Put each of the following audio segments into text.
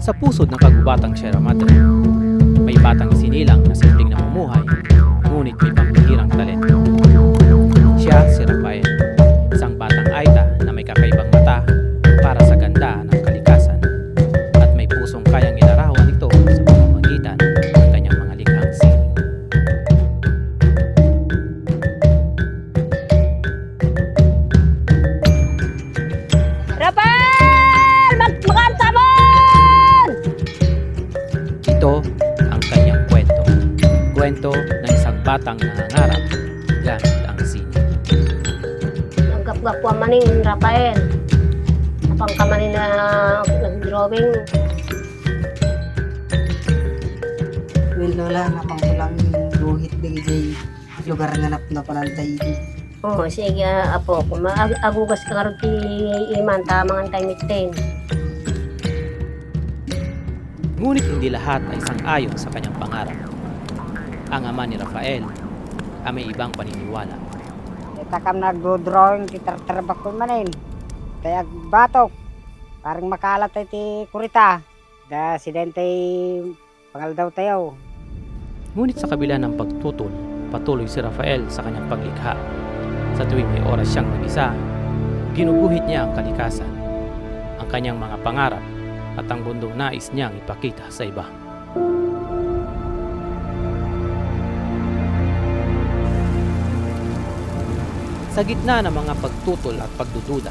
Sa pusod ng kagubatang Sierra Madre, may batang isinilang na simpleng namumuhay, ngunit may pambihirang talento. Siya si Rafael, isang batang Aita na may kakaibang mata para sa ganda ng kalikasan at may pusong kayang ilarawan ito sa pamamagitan ng kanyang mga likhang sining. Rafael! Magkamon! Ito ang kanyang kwento. Kwento ng isang batang nangangarap gamit ang sining. Nagkapgap ko maning Rafael. Apang ka maning na nag-drawing. Well, lola, napangkulang guhit bigay lugar nga na panantay. Oo, sige apo. Kung maagugas ka karoon ti iman, tamang ang time 10. Ngunit hindi lahat ay sang-ayon sa kanyang pangarap. Ang ama ni Rafael ay may ibang paniniwala. Kita kam nag-drawing, titartarbak ko manin. Kaya batok, parang makalat tayo ti kurita. Da sidente pangal daw tayo. Ngunit sa kabila ng pagtutol, patuloy si Rafael sa kanyang paglikha. Sa tuwing may oras siyang mag-isa, ginuguhit niya ang kalikasan, ang kanyang mga pangarap at ang bundong nais niyang ipakita sa iba. Sa gitna ng mga pagtutol at pagdududa,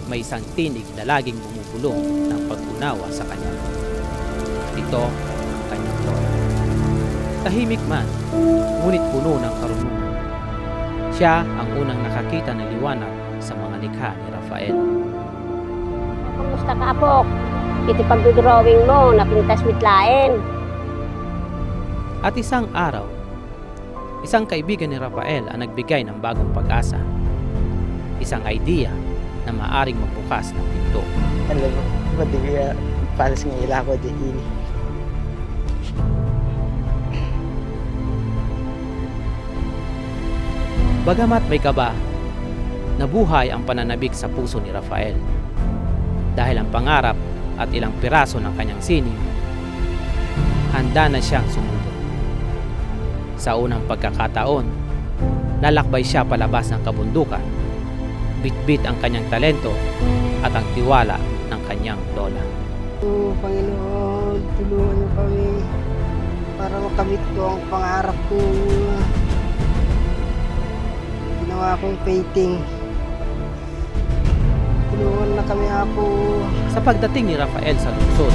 may isang tinig na laging bumubulong ng pag-unawa sa kanya. Ito ang kanyang lola. Tahimik man, ngunit puno ng karunungan. Siya ang unang nakakita ng liwanag sa mga likha ni Rafael. Kumusta ka apo? Iti pag-drawing mo, napintas mitlaen. At isang araw, isang kaibigan ni Rafael ang nagbigay ng bagong pag-asa. Isang idea na maaring magbukas ng pinto. Alam mo, madigya palas ng ila ko di ini. Bagamat may kaba, nabuhay ang pananabik sa puso ni Rafael. Dahil ang pangarap at ilang piraso ng kanyang sining, handa na siyang sumubok. Sa unang pagkakataon, lalakbay siya palabas ng kabundukan, bitbit ang kanyang talento at ang tiwala ng kanyang lola. Panginoon, tulungan niyo kami para makamit ko ang pangarap ko. Ginawa kong painting. Tulungan na kami, Apo. Sa pagdating ni Rafael sa lungsod,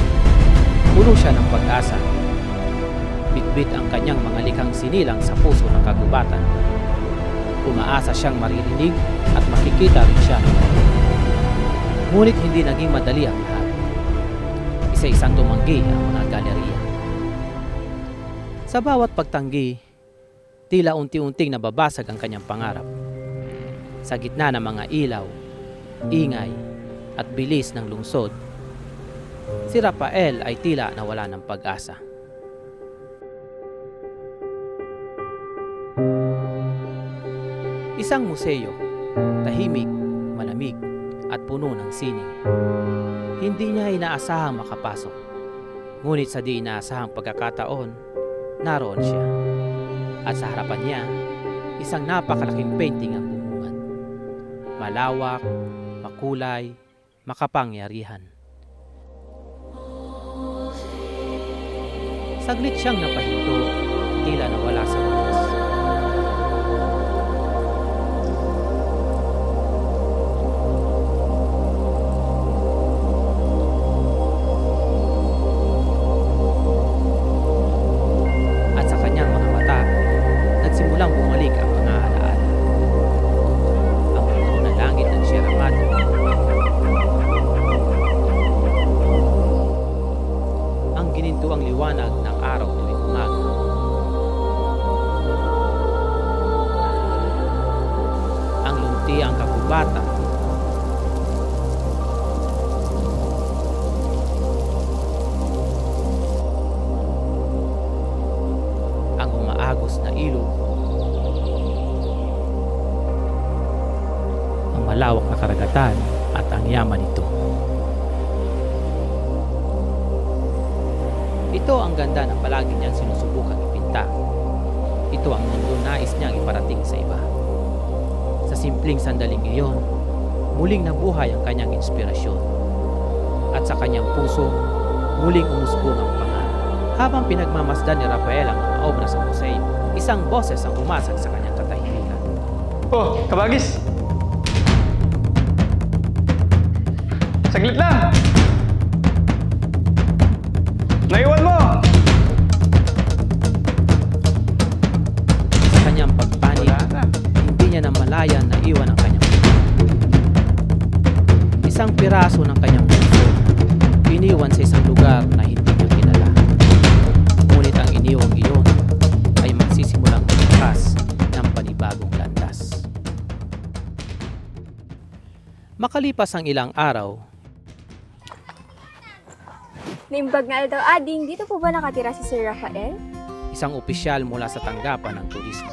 puno siya ng pag-asa. Bitbit ang kanyang mga likhang sinilang sa puso ng kagubatan. Umaasa siyang maririnig at makikita rin siya. Ngunit hindi naging madali ang lahat. Isa-isang tumanggi ang mga galeriya. Sa bawat pagtanggi, tila unti-unting nababasag ang kanyang pangarap. Sa gitna ng mga ilaw, ingay at bilis ng lungsod, si Rafael ay tila nawala ng pag-asa. Isang museo, tahimik, malamig at puno ng sining. Hindi niya inaasahang makapasok. Ngunit sa di inaasahang pagkakataon, naroon siya. At sa harapan niya, isang napakalaking painting ang bumungad. Malawak, makulay, makapangyarihan. Saglit siyang napahinto, tila nawala sa wakas. At sa kanyang mga mata, nagsimulang bumalik ang mga alaala. Ang puno na langit ng Sierra Madre. Ang ginintuang liwanag ng araw tuwing umaga. Ang luntiang kagubatan. Ang umaagos na ilog. Ang malawak na karagatan at ang yaman nito. Ito ang ganda na palagi niyang sinusubukan ipinta. Ito ang mundo nais niyang iparating sa iba. Sa simpleng sandaling iyon, muling nabuhay ang kanyang inspirasyon. At sa kanyang puso, muling umusbong ang pangarap. Habang pinagmamasdan ni Rafael ang mga obra sa museo, isang boses ang umasag sa kanyang katahimikan. Oh, Kabagis! Saglit lang! Naiwan mo! Sa kanyang pagpanik, hindi niya namalayan na iwan ang kanyang puso. Isang piraso ng kanyang puso, iniwan sa isang lugar na hindi niya kilala. Ngunit ang iniwang iyon ay magsisimulang magbukas ng panibagong landas. Makalipas ang ilang araw, Naimbag nga daw, Ading, dito po ba nakatira si Sir Rafael? isang opisyal mula sa tanggapan ng turismo.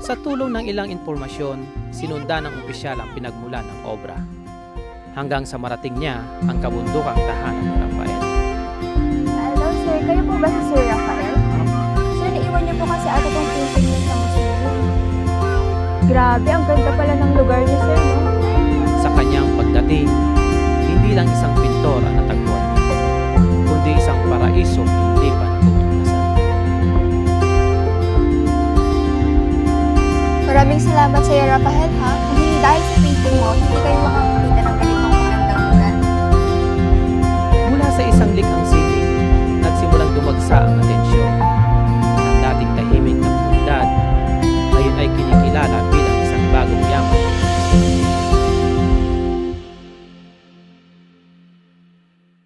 Sa tulong ng ilang impormasyon, sinundan ng opisyal ang pinagmulan ng obra, hanggang sa marating niya ang kabundukang tahanan ni Rafael. Hello, sir. Kayo po ba si Sir Rafael? Sir, naiwan niyo po kasi ako tong painting niyo sa museum. Grabe, ang ganda pala ng lugar niyo, sir, no?